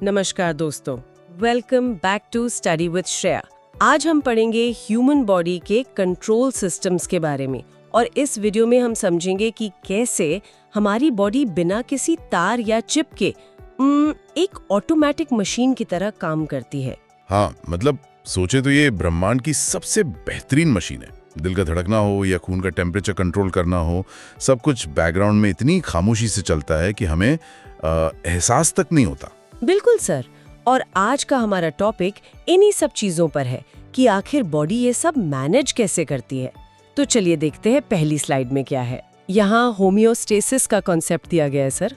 नमस्कार दोस्तों, welcome back to study with Shreya. आज हम पढ़ेंगे ह्यूमन बॉडी के कंट्रोल सिस्टम्स के बारे में और इस वीडियो में हम समझेंगे कि कैसे हमारी बॉडी बिना किसी तार या चिप के एक ऑटोमेटिक मशीन की तरह काम करती है। हाँ, मतलब सोचे तो ये ब्रह्मांड की सबसे बेहतरीन मशीन है। दिल का धड़कना हो या खून का टेम्परेचर कंट्रोल करना हो, सब कुछ बैकग्राउंड में इतनी खामोशी से चलता है कि हमें एहसास तक नहीं होता। बिल्कुल सर, और आज का हमारा टॉपिक इन्हीं सब चीजों पर है कि आखिर बॉडी ये सब मैनेज कैसे करती है। तो चलिए देखते हैं पहली स्लाइड में क्या है। यहाँ होमियोस्टेसिस का कॉन्सेप्ट दिया गया है सर।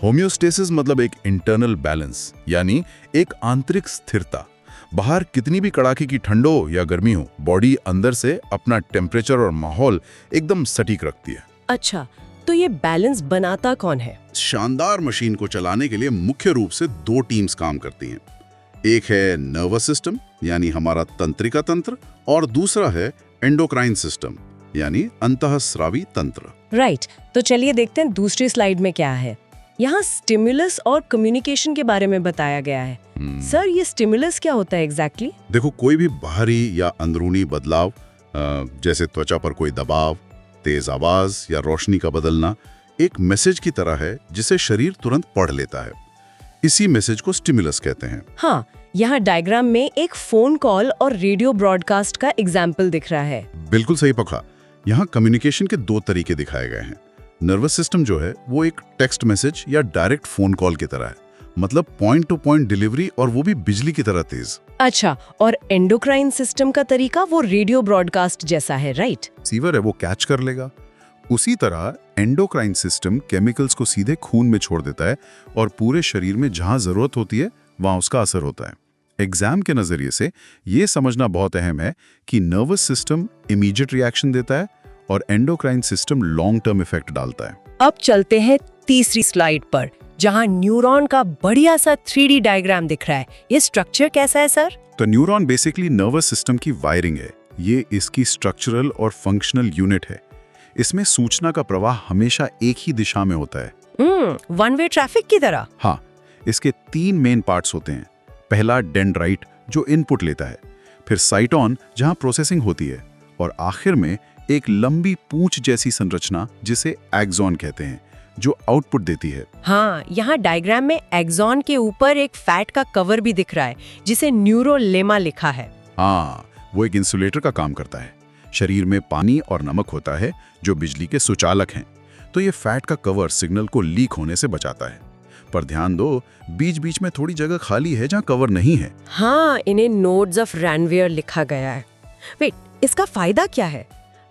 होमियोस्टेसिस मतलब एक इंटरनल बैलेंस, यानी एक आंतरिक स्थिरता। बाहर कितनी भी कड़ाके की ठंड हो या गर्मी हो, बॉडी अंदर से अपना टेम्परेचर और माहौल एकदम सटीक रखती है। अच्छा, तो ये बैलेंस बनाता कौन है? शानदार मशीन को चलाने के लिए मुख्य रूप से दो टीम्स काम करती हैं। एक है नर्वस सिस्टम यानी हमारा तंत्रिका तंत्र, और दूसरा है एंडोक्राइन सिस्टम यानी अंतःस्रावी तंत्र। राइट, तो चलिए देखते हैं दूसरी स्लाइड में क्या है। यहाँ स्टिमुलस और कम्युनिकेशन के बारे में बताया गया है। सर, ये स्टिमुलस क्या होता है एग्जैक्टली? देखो, कोई भी बाहरी या अंदरूनी बदलाव, जैसे त्वचा पर कोई दबाव, तेज आवाज या रोशनी का बदलना, एक मैसेज की तरह है जिसे शरीर तुरंत पढ़ लेता है। इसी मैसेज को स्टिमुलस कहते हैं। हाँ, यहाँ डायग्राम में एक फोन कॉल और रेडियो ब्रॉडकास्ट का एग्जाम्पल दिख रहा है। बिल्कुल सही पकड़ा। यहाँ कम्युनिकेशन के दो तरीके दिखाए गए हैं। नर्वस सिस्टम जो है वो एक टेक्स्ट मैसेज या डायरेक्ट फोन कॉल की तरह है, मतलब पॉइंट टू पॉइंट डिलीवरी, और वो भी बिजली की तरह तेज। अच्छा, और एंडोक्राइन सिस्टम का तरीका वो रेडियो ब्रॉडकास्ट जैसा है, राइट? सीवर है, वो कैच कर लेगा। उसी तरह एंडोक्राइन सिस्टम केमिकल्स को सीधे खून में छोड़ देता है और पूरे शरीर में जहां जरूरत होती है वहां उसका असर होता है। एग्जाम के नजरिए से ये समझना बहुत अहम है कि नर्वस सिस्टम इमीडिएट रिएक्शन देता है और endocrine system long term effect डालता है। अब चलते हैं तीसरी स्लाइड पर, जहां न्यूरॉन का बढ़िया सा 3D डायग्राम दिख रहा है। ये स्ट्रक्चर कैसा है सर? तो न्यूरॉन बेसिकली नर्वस सिस्टम की वायरिंग है। ये इसकी स्ट्रक्चरल और फंक्शनल यूनिट है। इसमें सूचना का प्रवाह हमेशा एक ही दिशा में होता है, वन वे ट्रैफिक की तरह। हाँ, इसके 3 मेन पार्ट्स होते हैं। पहला डेंड्राइट जो इनपुट लेता है, फिर साइटॉन जहां प्रोसेसिंग होती है, और आखिर में एक लंबी पूंछ जैसी संरचना जिसे एक्सॉन कहते हैं, जो आउटपुट देती है। हाँ, यहाँ डायग्राम में एक्सॉन के ऊपर एक फैट का कवर भी दिख रहा है जिसे न्यूरोलेमा लिखा है। हाँ, वो एक इंसुलेटर का काम करता है। शरीर में पानी और नमक होता है जो बिजली के सुचालक हैं, तो ये फैट का कवर सिग्नल को लीक होने से बचाता है। पर ध्यान दो, बीच बीच में थोड़ी जगह खाली है जहाँ कवर नहीं है। हाँ, इन्हें नोड्स ऑफ रैनवियर लिखा गया है। वेट, इसका फायदा क्या है?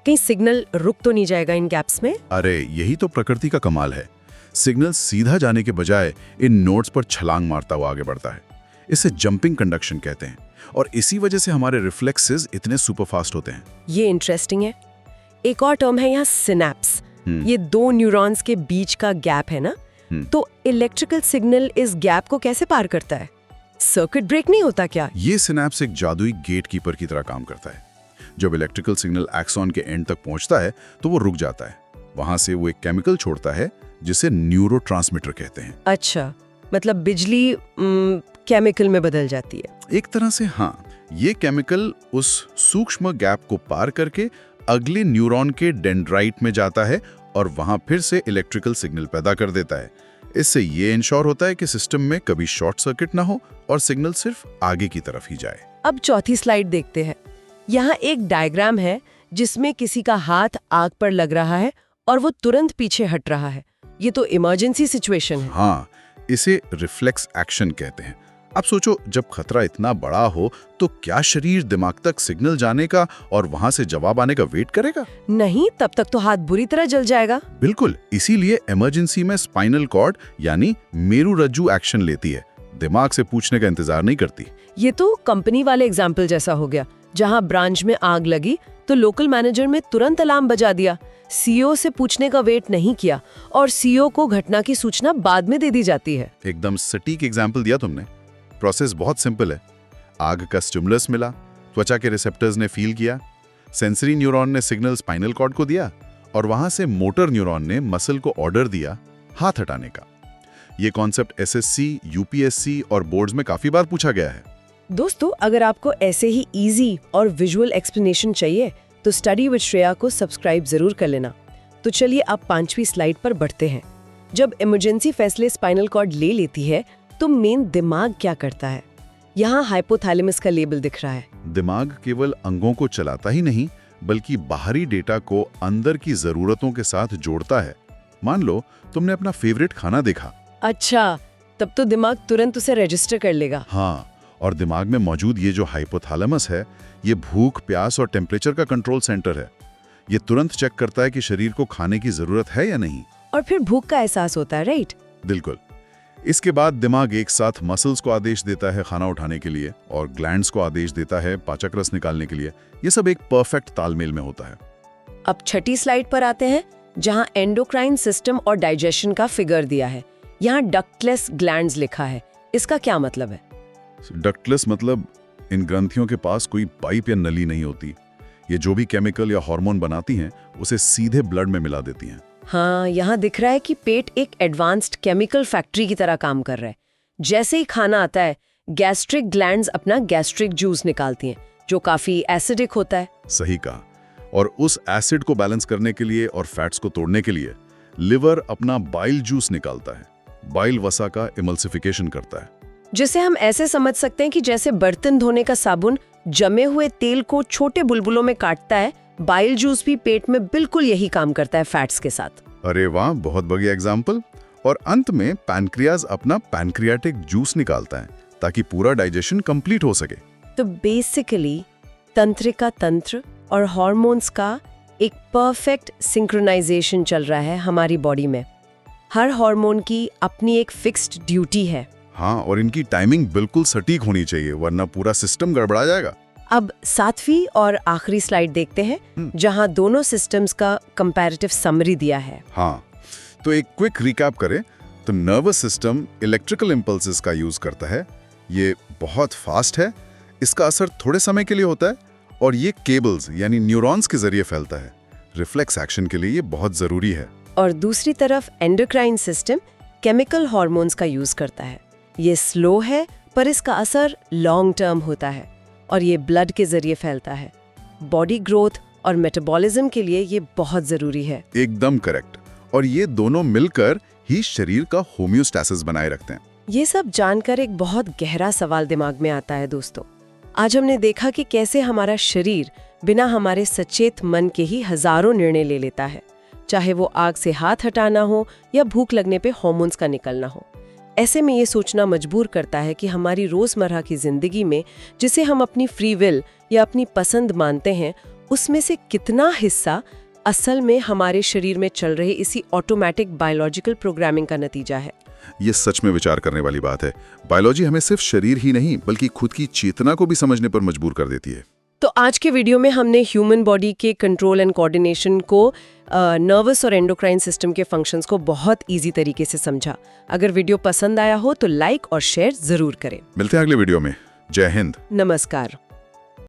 कहीं सिग्नल रुक तो नहीं जाएगा इन गैप्स में? अरे, यही तो प्रकृति का कमाल है। सिग्नल सीधा जाने के बजाय इन नोड्स पर छलांग मारता हुआ आगे बढ़ता है। इसे जंपिंग कंडक्शन कहते हैं, और इसी वजह से हमारे रिफ्लेक्सेस इतने सुपरफास्ट होते हैं। ये इंटरेस्टिंग है। एक और टर्म है यहाँ सिनेप्स। ये दो न्यूरॉन्स के बीच का गैप है ना? तो इलेक्ट्रिकल सिग्नल इस गैप को कैसे पार करता है? सर्किट ब्रेक नहीं होता क्या? ये सिनेप्स एक जादुई गेट कीपर की तरह काम करता है। जब इलेक्ट्रिकल सिग्नल एक्सॉन के एंड तक पहुंचता है तो वो रुक जाता है। वहां से वो एक केमिकल छोड़ता है जिसे न्यूरोट्रांसमीटर कहते हैं। अच्छा, मतलब बिजली केमिकल में बदल जाती है एक तरह से। हाँ, ये केमिकल उस सूक्ष्म गैप को पार करके अगले न्यूरॉन के डेंड्राइट में जाता है और वहां फिर से इलेक्ट्रिकल सिग्नल पैदा कर देता है। इससे ये इंश्योर होता है कि सिस्टम में कभी शॉर्ट सर्किट ना हो और सिग्नल सिर्फ आगे की तरफ ही जाए। अब चौथी स्लाइड देखते हैं। यहाँ एक डायग्राम है जिसमें किसी का हाथ आग पर लग रहा है और वो तुरंत पीछे हट रहा है। ये तो इमरजेंसी सिचुएशन है। हाँ, इसे रिफ्लेक्स एक्शन कहते हैं। अब सोचो, जब खतरा इतना बड़ा हो तो क्या शरीर दिमाग तक सिग्नल जाने का और वहां से जवाब आने का वेट करेगा? नहीं, तब तक तो हाथ बुरी तरह जल जाएगा। बिल्कुल, इसीलिए इमरजेंसी में स्पाइनल कॉर्ड यानी मेरुरज्जु एक्शन लेती है, दिमाग से पूछने का इंतजार नहीं करती। ये तो कंपनी वाले एग्जाम्पल जैसा हो गया, जहाँ ब्रांच में आग लगी तो लोकल मैनेजर में तुरंत अलार्म बजा दिया, सीईओ से पूछने का वेट नहीं किया और सीईओ को घटना की सूचना बाद में दे दी जाती है। एकदम सटीक एग्जाम्पल दिया तुमने। प्रोसेस बहुत सिंपल है। आग का स्टिमुलस मिला, त्वचा के रिसेप्टर्स ने फील किया, सेंसरी न्यूरॉन ने सिग्नल स्पाइनल कॉर्ड को दिया और वहां से मोटर न्यूरॉन ने मसल को ऑर्डर दिया हाथ हटाने का। ये कॉन्सेप्ट एसएससी, यूपीएससी और बोर्ड्स में काफी बार पूछा गया है। दोस्तों, अगर आपको ऐसे ही इजी और विजुअल एक्सप्लेनेशन चाहिए तो स्टडी विद श्रेया को सब्सक्राइब जरूर कर लेना। तो चलिए अब 5वीं स्लाइड पर बढ़ते हैं। जब इमरजेंसी फैसले स्पाइनल कॉर्ड ले लेती है तो मेन दिमाग क्या करता है? यहाँ हाइपोथैलेमस का लेबल दिख रहा है। दिमाग केवल अंगों को चलाता ही नहीं बल्कि बाहरी डेटा को अंदर की जरूरतों के साथ जोड़ता है। मान लो तुमने अपना फेवरेट खाना देखा। अच्छा, तब तो दिमाग तुरंत उसे रजिस्टर कर लेगा। हाँ, और दिमाग में मौजूद ये जो हाइपोथैलेमस है, ये भूख, प्यास और टेम्परेचर का कंट्रोल सेंटर है। ये तुरंत चेक करता है कि शरीर को खाने की जरूरत है या नहीं। और फिर भूख का एहसास होता है, राइट? बिल्कुल। इसके बाद दिमाग एक साथ मसल्स को आदेश देता है खाना उठाने के लिए और ग्लैंड्स को आदेश देता है पाचक रस निकालने के लिए। ये सब एक परफेक्ट तालमेल में होता है। अब 6ठी स्लाइड पर आते हैं, जहां एंडोक्राइन सिस्टम और डाइजेशन का फिगर दिया है। यहाँ डक्टलेस ग्लैंड्स लिखा है। इसका क्या मतलब है? डक्टलेस मतलब इन ग्रंथियों के पास कोई पाइप या नली नहीं होती। ये जो भी केमिकल या हार्मोन बनाती हैं उसे सीधे ब्लड में मिला देती हैं। हाँ, यहाँ दिख रहा है कि पेट एक एडवांस्ड केमिकल फैक्ट्री की तरह काम कर रहा है। जैसे ही खाना आता है, गैस्ट्रिक ग्लैंड्स अपना गैस्ट्रिक जूस निकालती हैं, जो काफी एसिडिक होता है। सही कहा। और उस एसिड को बैलेंस करने के लिए और फैट्स को तोड़ने के लिए लिवर अपना बाइल जूस निकालता है। बाइल वसा का इमल्सिफिकेशन करता है। जिसे हम ऐसे समझ सकते हैं कि जैसे बर्तन धोने का साबुन जमे हुए तेल को छोटे बुलबुलों में काटता है, बाइल जूस भी पेट में बिल्कुल यही काम करता है फैट्स के साथ। अरे वाह, बहुत बढ़िया एग्जाम्पल। और अंत में पैनक्रियाज अपना पैनक्रियाटिक जूस निकालता है ताकि पूरा डाइजेशन कंप्लीट हो सके। तो बेसिकली तंत्रिका तंत्र और हार्मोन्स का एक परफेक्ट सिंक्रोनाइजेशन चल रहा है हमारी बॉडी में। हर हार्मोन की अपनी एक फिक्स्ड ड्यूटी है। हाँ, और इनकी टाइमिंग बिल्कुल सटीक होनी चाहिए, वरना पूरा सिस्टम गड़बड़ा जाएगा। अब 7वीं और आखिरी स्लाइड देखते हैं, जहां दोनों सिस्टम्स का कंपैरेटिव समरी दिया है। हाँ, तो एक क्विक रिकैप करें तो नर्वस सिस्टम इलेक्ट्रिकल इम्पल्सेस का यूज करता है। ये बहुत फास्ट है, इसका असर थोड़े समय के लिए होता है और ये केबल्स यानी न्यूरॉन्स के जरिए फैलता है। रिफ्लेक्स एक्शन के लिए ये बहुत जरूरी है। और दूसरी तरफ एंडोक्राइन सिस्टम केमिकल हार्मोन्स का यूज करता है। ये स्लो है पर इसका असर लॉन्ग टर्म होता है और ये ब्लड के जरिए फैलता है। बॉडी ग्रोथ और मेटाबॉलिज्म के लिए ये बहुत जरूरी है। एकदम करेक्ट। और ये दोनों मिलकर ही शरीर का होम्योस्टैसिस बनाए रखते हैं। ये सब जानकर एक बहुत गहरा सवाल दिमाग में आता है दोस्तों। आज हमने देखा कि कैसे हमारा शरीर बिना हमारे सचेत मन के ही हजारों निर्णय ले लेता है, चाहे वो आग से हाथ हटाना हो या भूख लगने पे हार्मोन्स का निकलना हो। ऐसे में ये सोचना मजबूर करता है कि हमारी रोजमर्रा की जिंदगी में जिसे हम अपनी फ्री विल या अपनी पसंद मानते हैं, उसमें से कितना हिस्सा असल में हमारे शरीर में चल रहे इसी ऑटोमेटिक बायोलॉजिकल प्रोग्रामिंग का नतीजा है। ये सच में विचार करने वाली बात है। बायोलॉजी हमें सिर्फ शरीर ही नहीं बल्कि खुद की चेतना को भी समझने पर मजबूर कर देती है। तो आज के वीडियो में हमने ह्यूमन बॉडी के कंट्रोल एंड कोऑर्डिनेशन को नर्वस और एंडोक्राइन सिस्टम के फंक्शंस को बहुत इजी तरीके से समझा। अगर वीडियो पसंद आया हो तो लाइक और शेयर जरूर करें। मिलते हैं अगले वीडियो में। जय हिंद। नमस्कार।